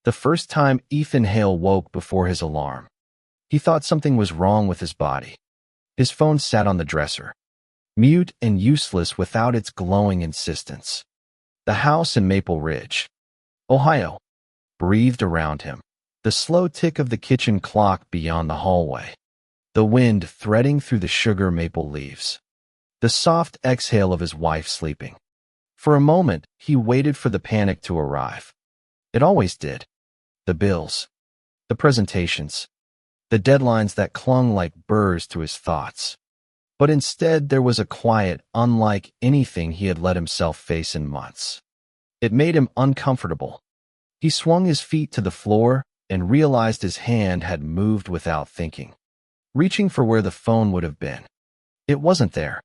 The first time Ethan Hale woke before his alarm, he thought something was wrong with his body. His phone sat on the dresser, mute and useless without its glowing insistence. The house in Maple Ridge, Ohio, breathed around him. The slow tick of the kitchen clock beyond the hallway. The wind threading through the sugar maple leaves. The soft exhale of his wife sleeping. For a moment, he waited for the panic to arrive. It always did. The bills. The presentations. The deadlines that clung like burrs to his thoughts. But instead, there was a quiet, unlike anything he had let himself face in months. It made him uncomfortable. He swung his feet to the floor and realized his hand had moved without thinking, reaching for where the phone would have been. It wasn't there.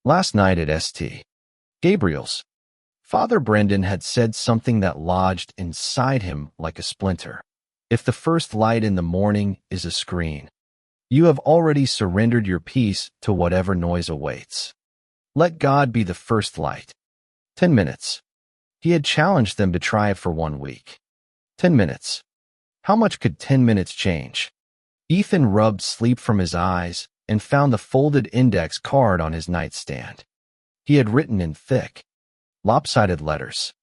Last night at St. Gabriel's, Father Brendan had said something that lodged inside him like a splinter. If the first light in the morning is a screen, you have already surrendered your peace to whatever noise awaits. Let God be the first light. 10 minutes. He had challenged them to try it for 1 week. 10 minutes. How much could 10 minutes change? Ethan rubbed sleep from his eyes and found the folded index card on his nightstand. He had written in thick, lopsided letters,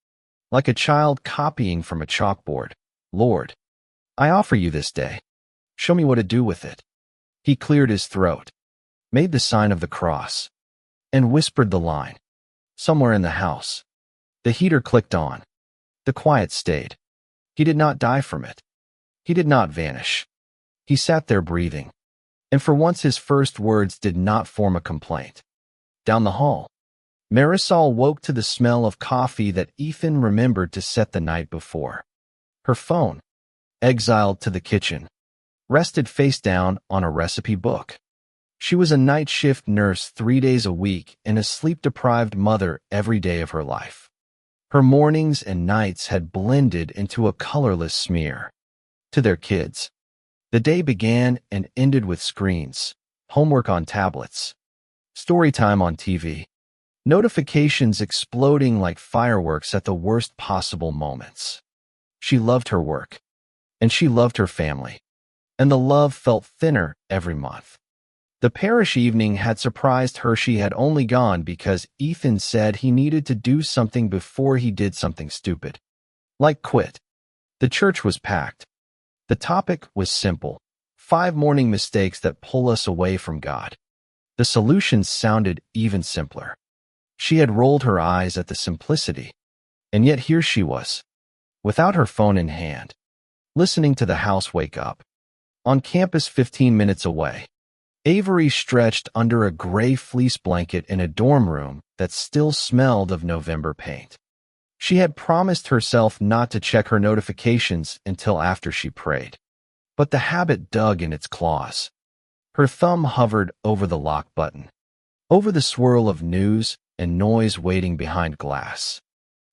like a child copying from a chalkboard, "Lord, I offer you this day. Show me what to do with it." He cleared his throat, made the sign of the cross, and whispered the line. Somewhere in the house. The heater clicked on. The quiet stayed. He did not die from it. He did not vanish. He sat there breathing. And for once his first words did not form a complaint. Down the hall, Marisol woke to the smell of coffee that Ethan remembered to set the night before. Her phone, exiled to the kitchen, rested face down on a recipe book. She was a night shift nurse 3 days a week and a sleep-deprived mother every day of her life. Her mornings and nights had blended into a colorless smear. To their kids, the day began and ended with screens, homework on tablets, story time on TV, notifications exploding like fireworks at the worst possible moments. She loved her work, and she loved her family, and the love felt thinner every month. The parish evening had surprised her. She had only gone because Ethan said he needed to do something before he did something stupid, like quit. The church was packed. The topic was simple: 5 morning mistakes that pull us away from God. The solutions sounded even simpler. She had rolled her eyes at the simplicity, and yet here she was, without her phone in hand, listening to the house wake up. On campus 15 minutes away, Avery stretched under a gray fleece blanket in a dorm room that still smelled of November paint. She had promised herself not to check her notifications until after she prayed, but the habit dug in its claws. Her thumb hovered over the lock button, over the swirl of news and noise waiting behind glass.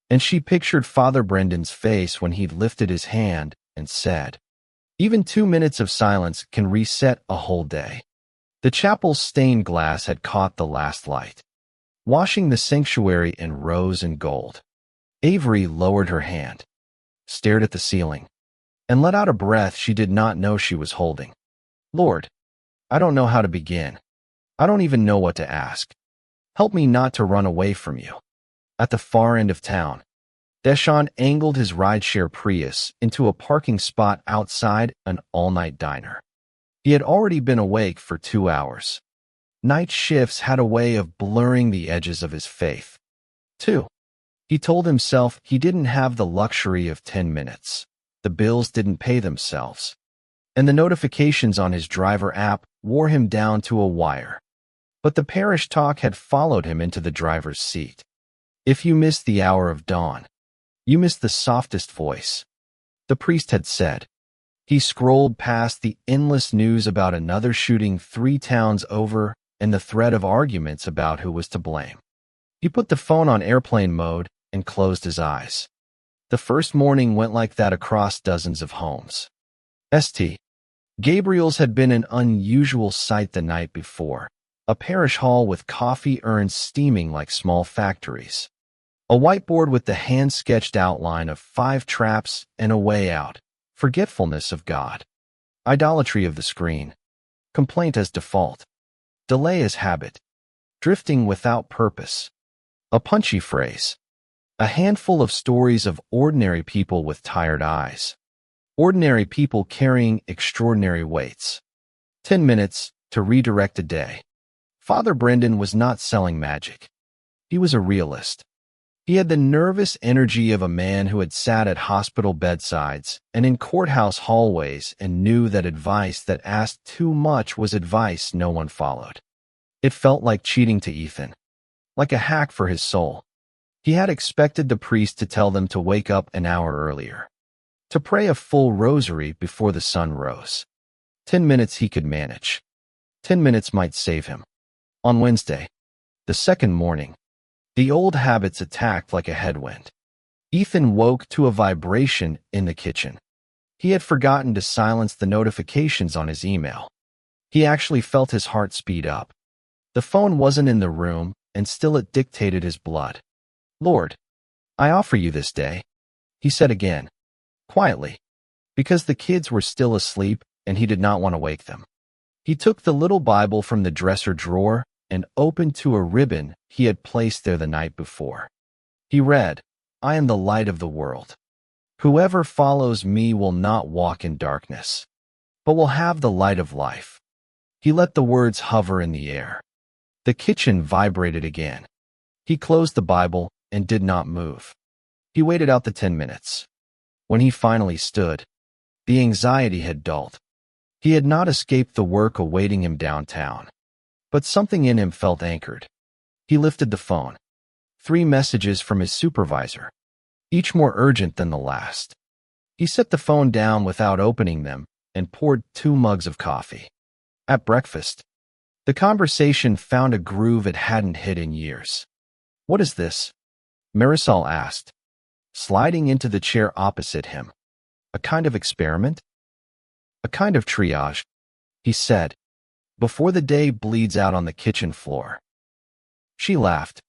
And she pictured Father Brendan's face when he'd lifted his hand and said, "Even 2 minutes of silence can reset a whole day." The chapel's stained glass had caught the last light, washing the sanctuary in rose and gold. Avery lowered her hand, stared at the ceiling, and let out a breath she did not know she was holding. "Lord, I don't know how to begin. I don't even know what to ask. Help me not to run away from you." At the far end of town, Deshaun angled his rideshare Prius into a parking spot outside an all-night diner. He had already been awake for 2 hours. Night shifts had a way of blurring the edges of his faith. 2. He told himself he didn't have the luxury of 10 minutes. The bills didn't pay themselves, and the notifications on his driver app wore him down to a wire. But the parish talk had followed him into the driver's seat. If you missed the hour of dawn, you missed the softest voice, the priest had said. He scrolled past the endless news about another shooting 3 towns over and the thread of arguments about who was to blame. He put the phone on airplane mode and closed his eyes. The first morning went like that across dozens of homes. St. Gabriel's had been an unusual sight the night before, a parish hall with coffee urns steaming like small factories. A whiteboard with the hand-sketched outline of 5 traps and a way out. Forgetfulness of God. Idolatry of the screen. Complaint as default. Delay as habit. Drifting without purpose. A punchy phrase. A handful of stories of ordinary people with tired eyes. Ordinary people carrying extraordinary weights. 10 minutes to redirect a day. Father Brendan was not selling magic. He was a realist. He had the nervous energy of a man who had sat at hospital bedsides and in courthouse hallways and knew that advice that asked too much was advice no one followed. It felt like cheating to Ethan, like a hack for his soul. He had expected the priest to tell them to wake up an hour earlier, to pray a full rosary before the sun rose. 10 minutes he could manage. 10 minutes might save him. On Wednesday, the second morning, the old habits attacked like a headwind. Ethan woke to a vibration in the kitchen. He had forgotten to silence the notifications on his email. He actually felt his heart speed up. The phone wasn't in the room, and still it dictated his blood. "Lord, I offer you this day," he said again, quietly, because the kids were still asleep and he did not want to wake them. He took the little Bible from the dresser drawer and opened to a ribbon he had placed there the night before. He read, "I am the light of the world. Whoever follows me will not walk in darkness, but will have the light of life." He let the words hover in the air. The kitchen vibrated again. He closed the Bible and did not move. He waited out the 10 minutes. When he finally stood, the anxiety had dulled. He had not escaped the work awaiting him downtown, but something in him felt anchored. He lifted the phone. 3 messages from his supervisor, each more urgent than the last. He set the phone down without opening them and poured 2 mugs of coffee. At breakfast, the conversation found a groove it hadn't hit in years. "What is this?" Marisol asked, sliding into the chair opposite him. "A kind of experiment?" "A kind of triage," he said, "before the day bleeds out on the kitchen floor." She laughed.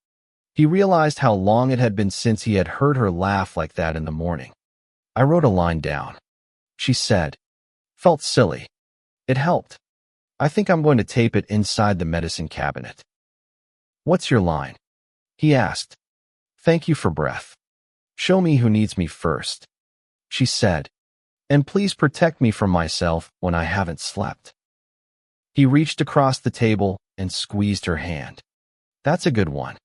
He realized how long it had been since he had heard her laugh like that in the morning. "I wrote a line down," she said. Felt silly. It helped. "I think I'm going to tape it inside the medicine cabinet." "What's your line?" he asked. "Thank you for breath. Show me who needs me first," she said. "And please protect me from myself when I haven't slept." He reached across the table and squeezed her hand. "That's a good one."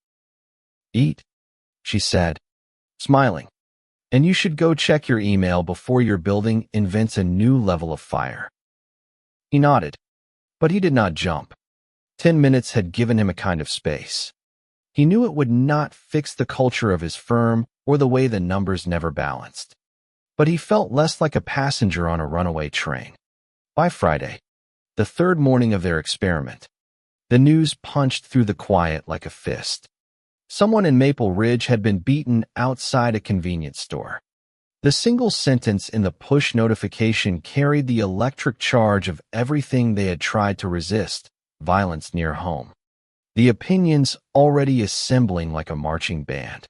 "Eat," she said, smiling. "And you should go check your email before your building invents a new level of fire." He nodded, but he did not jump. 10 minutes had given him a kind of space. He knew it would not fix the culture of his firm or the way the numbers never balanced, but he felt less like a passenger on a runaway train. By Friday, the 3rd morning of their experiment, the news punched through the quiet like a fist. Someone in Maple Ridge had been beaten outside a convenience store. The single sentence in the push notification carried the electric charge of everything they had tried to resist: violence near home. The opinions already assembling like a marching band.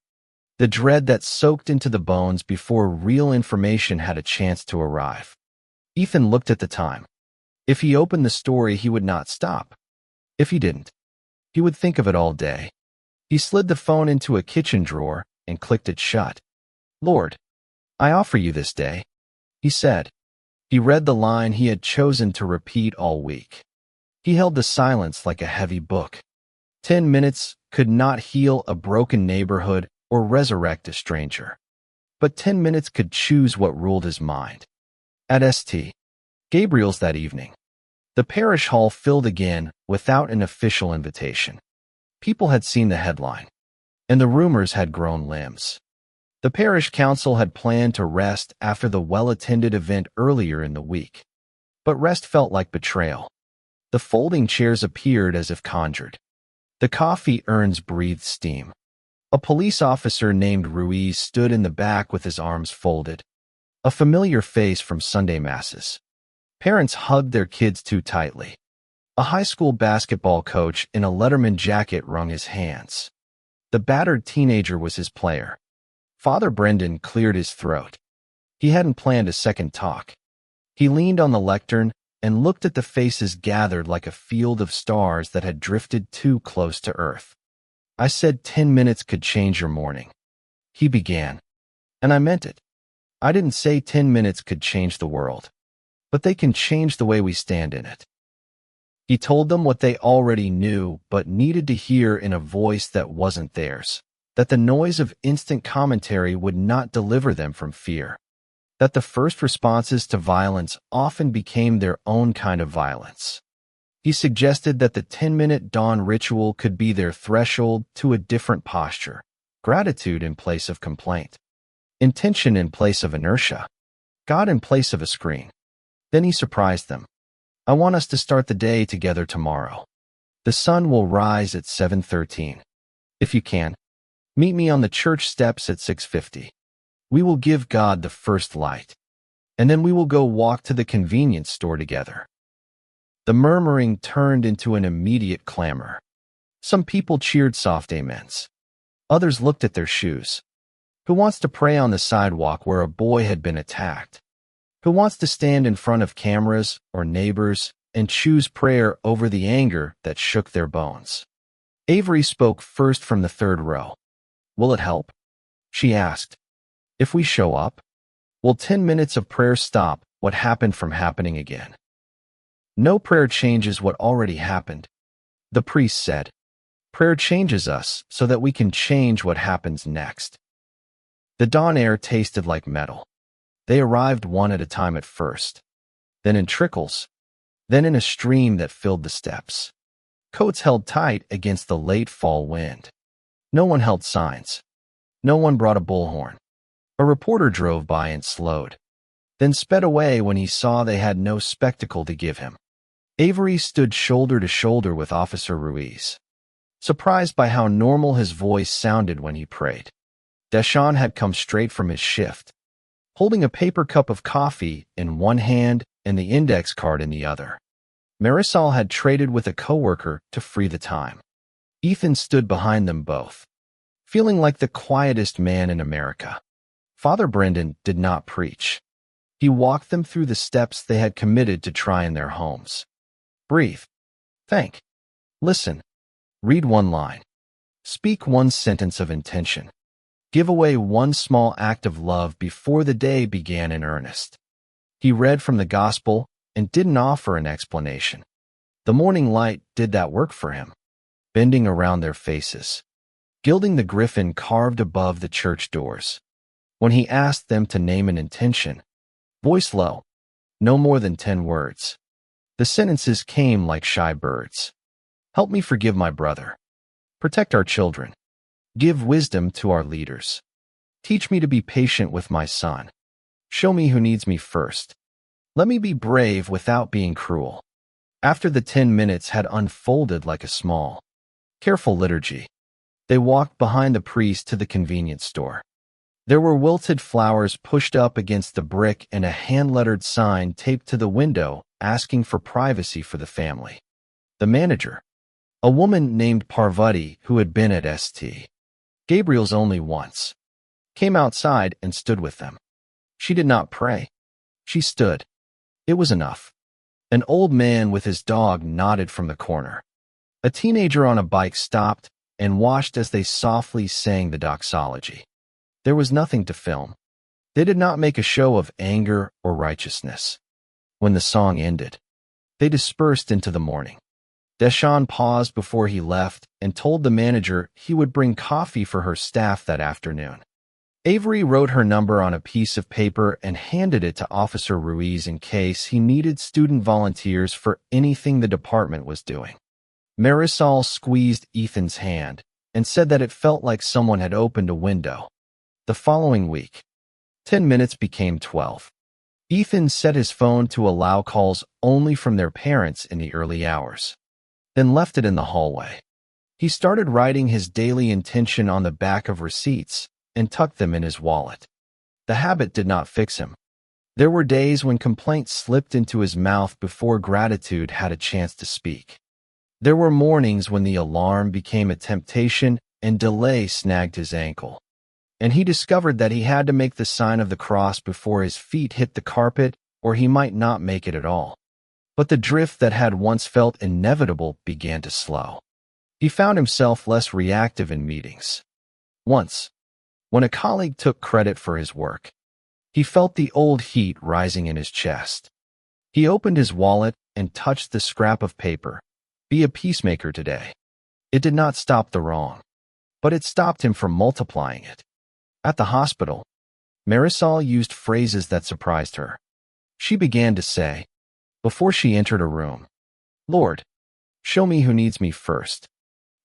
The dread that soaked into the bones before real information had a chance to arrive. Ethan looked at the time. If he opened the story, he would not stop. If he didn't, he would think of it all day. He slid the phone into a kitchen drawer and clicked it shut. "Lord, I offer you this day," he said. He read the line he had chosen to repeat all week. He held the silence like a heavy book. 10 minutes could not heal a broken neighborhood or resurrect a stranger. But 10 minutes could choose what ruled his mind. At St. Gabriel's that evening, the parish hall filled again without an official invitation. People had seen the headline, and the rumors had grown limbs. The parish council had planned to rest after the well-attended event earlier in the week. But rest felt like betrayal. The folding chairs appeared as if conjured. The coffee urns breathed steam. A police officer named Ruiz stood in the back with his arms folded, a familiar face from Sunday masses. Parents hugged their kids too tightly. A high school basketball coach in a Letterman jacket wrung his hands. The battered teenager was his player. Father Brendan cleared his throat. He hadn't planned a second talk. He leaned on the lectern and looked at the faces gathered like a field of stars that had drifted too close to Earth. I said 10 minutes could change your morning. He began. And I meant it. I didn't say 10 minutes could change the world. But they can change the way we stand in it. He told them what they already knew but needed to hear in a voice that wasn't theirs. That the noise of instant commentary would not deliver them from fear. That the first responses to violence often became their own kind of violence. He suggested that the 10-minute dawn ritual could be their threshold to a different posture. Gratitude in place of complaint. Intention in place of inertia. God in place of a screen. Then he surprised them. I want us to start the day together tomorrow. The sun will rise at 7:13. If you can, meet me on the church steps at 6:50. We will give God the first light. And then we will go walk to the convenience store together. The murmuring turned into an immediate clamor. Some people cheered soft amens. Others looked at their shoes. Who wants to pray on the sidewalk where a boy had been attacked? Who wants to stand in front of cameras or neighbors and choose prayer over the anger that shook their bones? Avery spoke first from the third row. Will it help? She asked. If we show up? Will 10 minutes of prayer stop what happened from happening again? No prayer changes what already happened. The priest said. Prayer changes us so that we can change what happens next. The dawn air tasted like metal. They arrived one at a time at first, then in trickles, then in a stream that filled the steps. Coats held tight against the late fall wind. No one held signs. No one brought a bullhorn. A reporter drove by and slowed, then sped away when he saw they had no spectacle to give him. Avery stood shoulder to shoulder with Officer Ruiz, surprised by how normal his voice sounded when he prayed. Deshawn had come straight from his shift, holding a paper cup of coffee in one hand and the index card in the other. Marisol had traded with a coworker to free the time. Ethan stood behind them both, feeling like the quietest man in America. Father Brendan did not preach. He walked them through the steps they had committed to try in their homes. Breathe. Think. Listen. Read one line. Speak one sentence of intention. Give away one small act of love before the day began in earnest. He read from the gospel and didn't offer an explanation. The morning light did that work for him, bending around their faces, gilding the griffin carved above the church doors. When he asked them to name an intention, voice low, no more than 10 words. The sentences came like shy birds. Help me forgive my brother. Protect our children. Give wisdom to our leaders. Teach me to be patient with my son. Show me who needs me first. Let me be brave without being cruel. After the 10 minutes had unfolded like a small, careful liturgy, they walked behind the priest to the convenience store. There were wilted flowers pushed up against the brick and a hand-lettered sign taped to the window asking for privacy for the family. The manager, a woman named Parvati who had been at St. Gabriel's only once, came outside and stood with them. She did not pray. She stood. It was enough. An old man with his dog nodded from the corner. A teenager on a bike stopped and watched as they softly sang the doxology. There was nothing to film. They did not make a show of anger or righteousness. When the song ended, they dispersed into the morning. Deshawn paused before he left and told the manager he would bring coffee for her staff that afternoon. Avery wrote her number on a piece of paper and handed it to Officer Ruiz in case he needed student volunteers for anything the department was doing. Marisol squeezed Ethan's hand and said that it felt like someone had opened a window. The following week, 10 minutes became 12. Ethan set his phone to allow calls only from their parents in the early hours, then left it in the hallway. He started writing his daily intention on the back of receipts and tucked them in his wallet. The habit did not fix him. There were days when complaint slipped into his mouth before gratitude had a chance to speak. There were mornings when the alarm became a temptation and delay snagged his ankle. And he discovered that he had to make the sign of the cross before his feet hit the carpet, or he might not make it at all. But the drift that had once felt inevitable began to slow. He found himself less reactive in meetings. Once, when a colleague took credit for his work, he felt the old heat rising in his chest. He opened his wallet and touched the scrap of paper. Be a peacemaker today. It did not stop the wrong, but it stopped him from multiplying it. At the hospital, Marisol used phrases that surprised her. She began to say, before she entered a room, "Lord, show me who needs me first."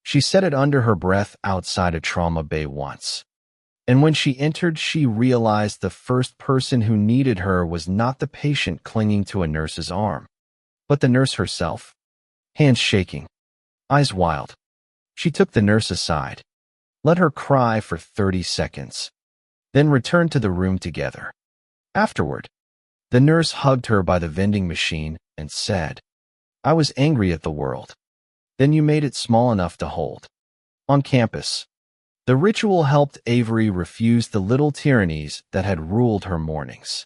She said it under her breath outside a trauma bay once. And when she entered, she realized the first person who needed her was not the patient clinging to a nurse's arm, but the nurse herself. Hands shaking, eyes wild. She took the nurse aside, let her cry for 30 seconds, then returned to the room together. Afterward, the nurse hugged her by the vending machine and said, "I was angry at the world. Then you made it small enough to hold." On campus, the ritual helped Avery refuse the little tyrannies that had ruled her mornings.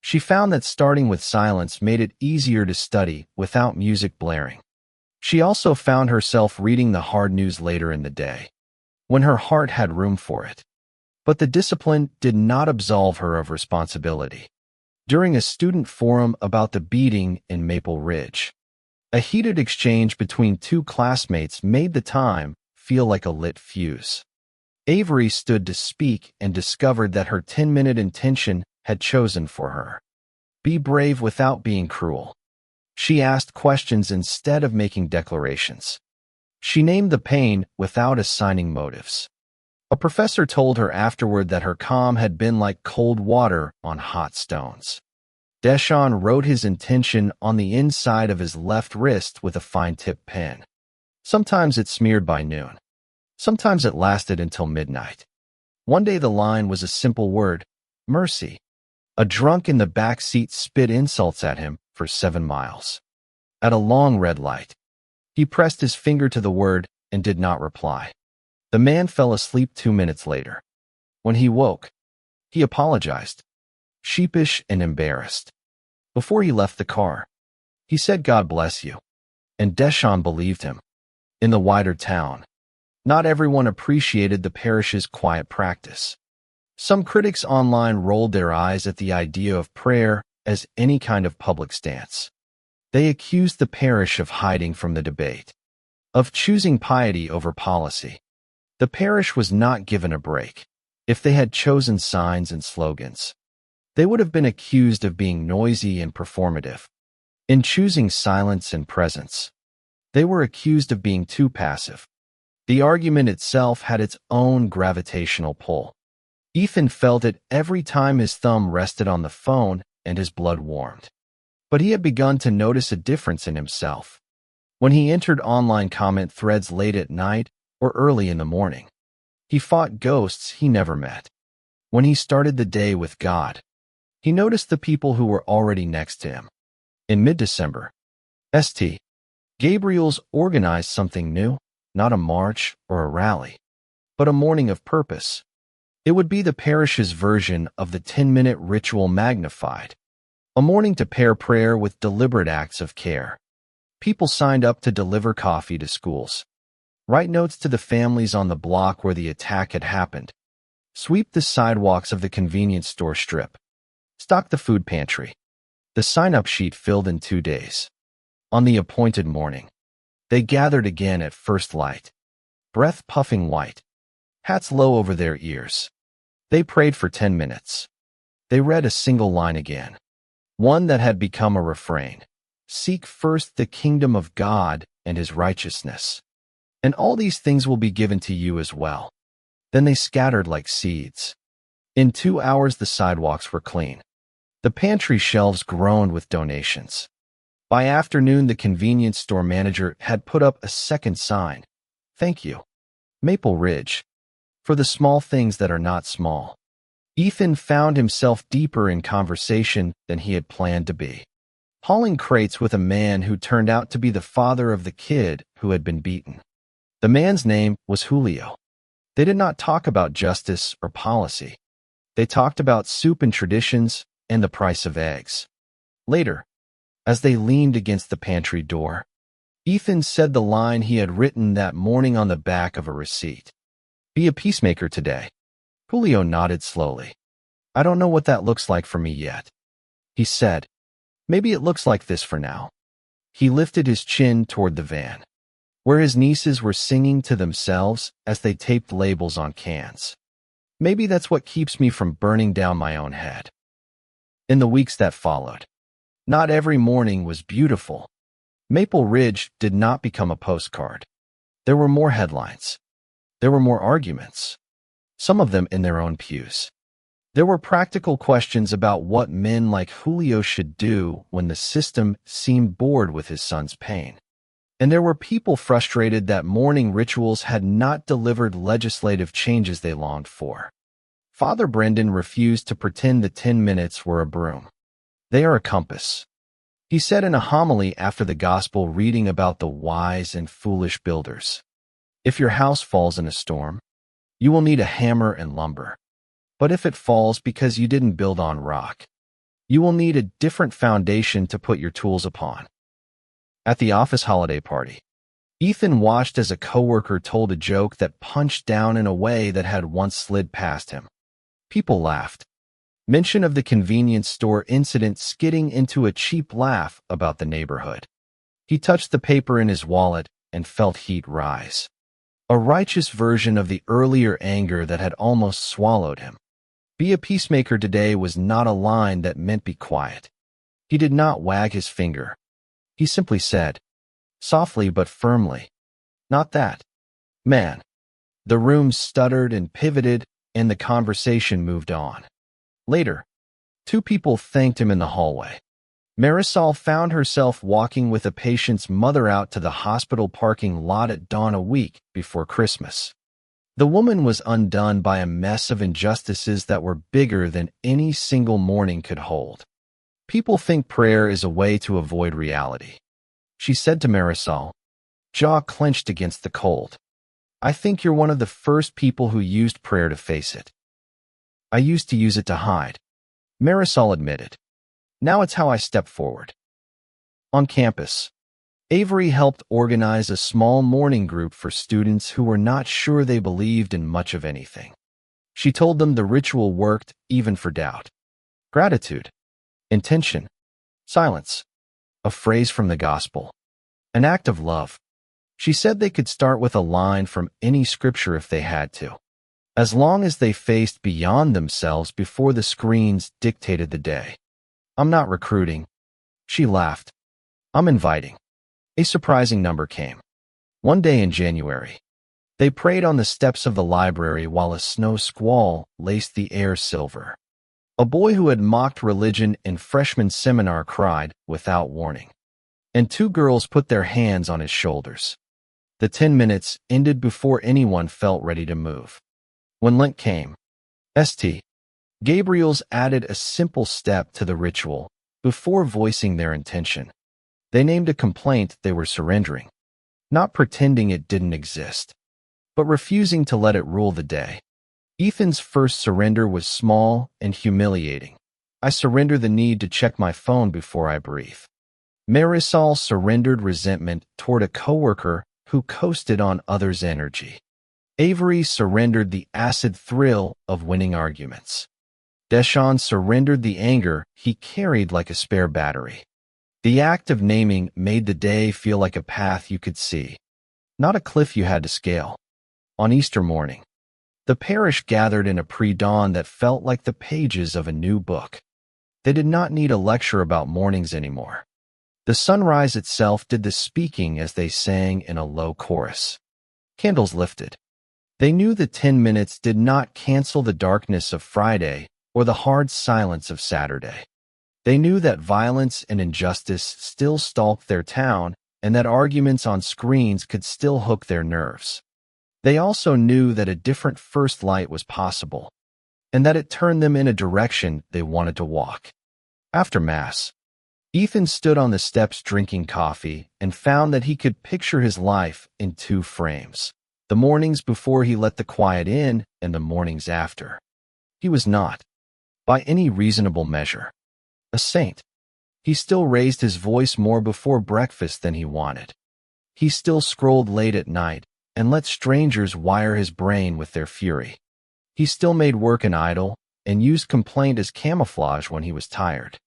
She found that starting with silence made it easier to study without music blaring. She also found herself reading the hard news later in the day, when her heart had room for it. But the discipline did not absolve her of responsibility. During a student forum about the beating in Maple Ridge, a heated exchange between two classmates made the time feel like a lit fuse. Avery stood to speak and discovered that her 10-minute intention had chosen for her. Be brave without being cruel. She asked questions instead of making declarations. She named the pain without assigning motives. A professor told her afterward that her calm had been like cold water on hot stones. Deshawn wrote his intention on the inside of his left wrist with a fine-tip pen. Sometimes it smeared by noon. Sometimes it lasted until midnight. One day the line was a simple word, mercy. A drunk in the back seat spit insults at him for 7 miles. At a long red light, he pressed his finger to the word and did not reply. The man fell asleep 2 minutes later. When he woke, he apologized, sheepish and embarrassed. Before he left the car, he said, "God bless you." And Deshawn believed him. In the wider town, not everyone appreciated the parish's quiet practice. Some critics online rolled their eyes at the idea of prayer as any kind of public stance. They accused the parish of hiding from the debate, of choosing piety over policy. The parish was not given a break. If they had chosen signs and slogans, they would have been accused of being noisy and performative. In choosing silence and presence, they were accused of being too passive. The argument itself had its own gravitational pull. Ethan felt it every time his thumb rested on the phone and his blood warmed. But he had begun to notice a difference in himself. When he entered online comment threads late at night or early in the morning, he fought ghosts he never met. When he started the day with God, he noticed the people who were already next to him. In mid-December, St. Gabriel's organized something new, not a march or a rally, but a morning of purpose. It would be the parish's version of the 10-minute ritual magnified, a morning to pair prayer with deliberate acts of care. People signed up to deliver coffee to schools, write notes to the families on the block where the attack had happened, sweep the sidewalks of the convenience store strip, stock the food pantry. The sign-up sheet filled in 2 days. On the appointed morning, they gathered again at first light, breath puffing white, hats low over their ears. They prayed for 10 minutes. They read a single line again, one that had become a refrain. Seek first the kingdom of God and his righteousness, and all these things will be given to you as well. Then they scattered like seeds. In 2 hours the sidewalks were clean. The pantry shelves groaned with donations. By afternoon the convenience store manager had put up a second sign. Thank you, Maple Ridge, for the small things that are not small. Ethan found himself deeper in conversation than he had planned to be, hauling crates with a man who turned out to be the father of the kid who had been beaten. The man's name was Julio. They did not talk about justice or policy. They talked about soup and traditions and the price of eggs. Later, as they leaned against the pantry door, Ethan said the line he had written that morning on the back of a receipt. "Be a peacemaker today." Julio nodded slowly. "I don't know what that looks like for me yet," he said. "Maybe it looks like this for now." He lifted his chin toward the van, where his nieces were singing to themselves as they taped labels on cans. "Maybe that's what keeps me from burning down my own head." In the weeks that followed, not every morning was beautiful. Maple Ridge did not become a postcard. There were more headlines. There were more arguments, some of them in their own pews. There were practical questions about what men like Julio should do when the system seemed bored with his son's pain. And there were people frustrated that morning rituals had not delivered legislative changes they longed for. Father Brendan refused to pretend the 10 minutes were a broom. "They are a compass," he said in a homily after the gospel reading about the wise and foolish builders. "If your house falls in a storm, you will need a hammer and lumber. But if it falls because you didn't build on rock, you will need a different foundation to put your tools upon." At the office holiday party, Ethan watched as a coworker told a joke that punched down in a way that had once slid past him. People laughed. Mention of the convenience store incident skidding into a cheap laugh about the neighborhood. He touched the paper in his wallet and felt heat rise. A righteous version of the earlier anger that had almost swallowed him. "Be a peacemaker today" was not a line that meant be quiet. He did not wag his finger. He simply said, softly but firmly, "Not that, man." The room stuttered and pivoted, and the conversation moved on. Later, two people thanked him in the hallway. Marisol found herself walking with a patient's mother out to the hospital parking lot at dawn a week before Christmas. The woman was undone by a mess of injustices that were bigger than any single morning could hold. "People think prayer is a way to avoid reality," she said to Marisol, jaw clenched against the cold. "I think you're one of the first people who used prayer to face it." "I used to use it to hide," Marisol admitted. "Now it's how I step forward." On campus, Avery helped organize a small morning group for students who were not sure they believed in much of anything. She told them the ritual worked even for doubt. Gratitude, intention, silence, a phrase from the gospel, an act of love. She said they could start with a line from any scripture if they had to, as long as they faced beyond themselves before the screens dictated the day. "I'm not recruiting," she laughed. "I'm inviting." A surprising number came. One day in January, they prayed on the steps of the library while a snow squall laced the air silver. A boy who had mocked religion in freshman seminar cried without warning, and two girls put their hands on his shoulders. The 10 minutes ended before anyone felt ready to move. When Lent came, St. Gabriel's added a simple step to the ritual before voicing their intention. They named a complaint they were surrendering, not pretending it didn't exist, but refusing to let it rule the day. Ethan's first surrender was small and humiliating. "I surrender the need to check my phone before I breathe." Marisol surrendered resentment toward a coworker who coasted on others' energy. Avery surrendered the acid thrill of winning arguments. Deshawn surrendered the anger he carried like a spare battery. The act of naming made the day feel like a path you could see, not a cliff you had to scale. On Easter morning, the parish gathered in a pre-dawn that felt like the pages of a new book. They did not need a lecture about mornings anymore. The sunrise itself did the speaking as they sang in a low chorus. Candles lifted. They knew the 10 minutes did not cancel the darkness of Friday or the hard silence of Saturday. They knew that violence and injustice still stalked their town and that arguments on screens could still hook their nerves. They also knew that a different first light was possible, and that it turned them in a direction they wanted to walk. After Mass, Ethan stood on the steps drinking coffee and found that he could picture his life in two frames. The mornings before he let the quiet in, and the mornings after. He was not, by any reasonable measure, a saint. He still raised his voice more before breakfast than he wanted. He still scrolled late at night and let strangers wire his brain with their fury. He still made work an idol and used complaint as camouflage when he was tired.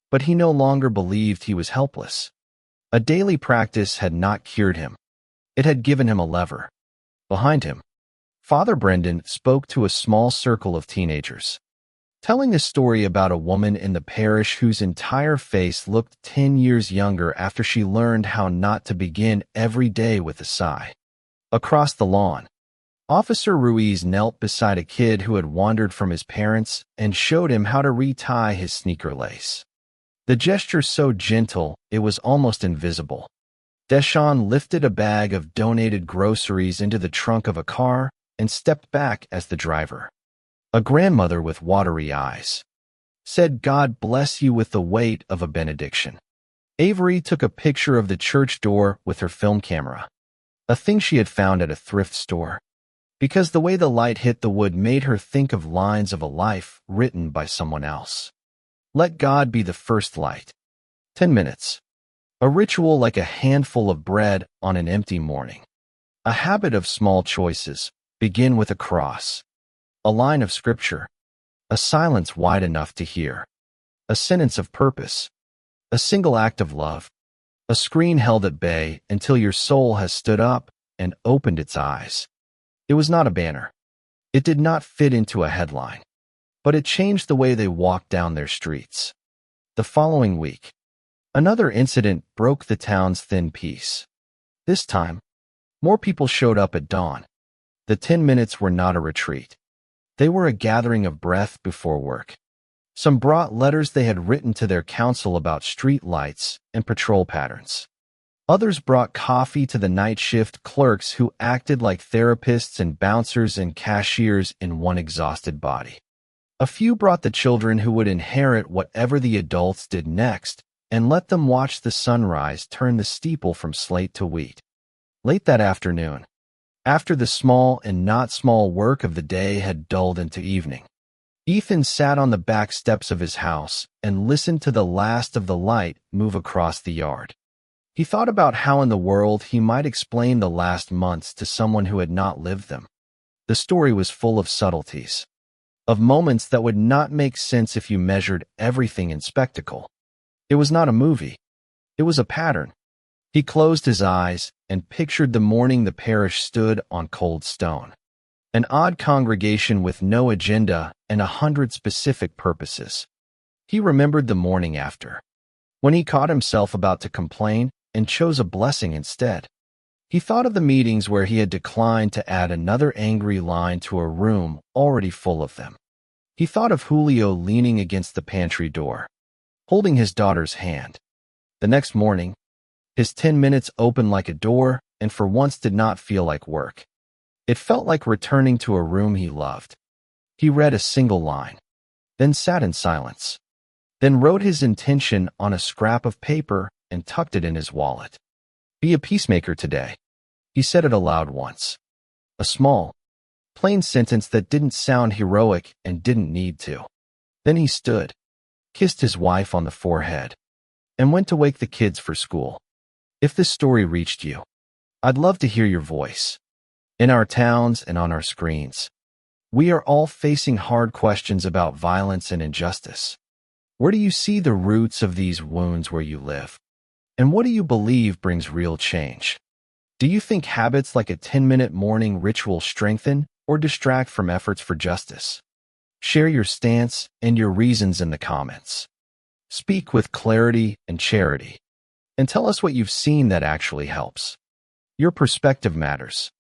But he no longer believed he was helpless. A daily practice had not cured him. It had given him a lever. Behind him, Father Brendan spoke to a small circle of teenagers, telling a story about a woman in the parish whose entire face looked 10 years younger after she learned how not to begin every day with a sigh. Across the lawn, Officer Ruiz knelt beside a kid who had wandered from his parents and showed him how to retie his sneaker lace. The gesture so gentle, it was almost invisible. Deshawn lifted a bag of donated groceries into the trunk of a car and stepped back as the driver. A grandmother with watery eyes said, "God bless you," with the weight of a benediction. Avery took a picture of the church door with her film camera, a thing she had found at a thrift store, because the way the light hit the wood made her think of lines of a life written by someone else. Let God be the first light. 10 minutes. A ritual like a handful of bread on an empty morning. A habit of small choices. Begin with a cross. A line of scripture. A silence wide enough to hear. A sentence of purpose. A single act of love. A screen held at bay until your soul has stood up and opened its eyes. It was not a banner. It did not fit into a headline, but it changed the way they walked down their streets. The following week, another incident broke the town's thin peace. This time, more people showed up at dawn. The 10 minutes were not a retreat. They were a gathering of breath before work. Some brought letters they had written to their council about street lights and patrol patterns. Others brought coffee to the night shift clerks who acted like therapists and bouncers and cashiers in one exhausted body. A few brought the children who would inherit whatever the adults did next and let them watch the sunrise turn the steeple from slate to wheat. Late that afternoon, after the small and not small work of the day had dulled into evening, Ethan sat on the back steps of his house and listened to the last of the light move across the yard. He thought about how in the world he might explain the last months to someone who had not lived them. The story was full of subtleties, of moments that would not make sense if you measured everything in spectacle. It was not a movie. It was a pattern. He closed his eyes and pictured the morning the parish stood on cold stone. An odd congregation with no agenda and 100 specific purposes. He remembered the morning after, when he caught himself about to complain and chose a blessing instead. He thought of the meetings where he had declined to add another angry line to a room already full of them. He thought of Julio leaning against the pantry door, holding his daughter's hand. The next morning, his 10 minutes opened like a door and for once did not feel like work. It felt like returning to a room he loved. He read a single line, then sat in silence, then wrote his intention on a scrap of paper and tucked it in his wallet. Be a peacemaker today. He said it aloud once. A small, plain sentence that didn't sound heroic and didn't need to. Then he stood, kissed his wife on the forehead, and went to wake the kids for school. If this story reached you, I'd love to hear your voice. In our towns and on our screens, we are all facing hard questions about violence and injustice. Where do you see the roots of these wounds where you live? And what do you believe brings real change? Do you think habits like a 10-minute morning ritual strengthen or distract from efforts for justice? Share your stance and your reasons in the comments. Speak with clarity and charity. And tell us what you've seen that actually helps. Your perspective matters.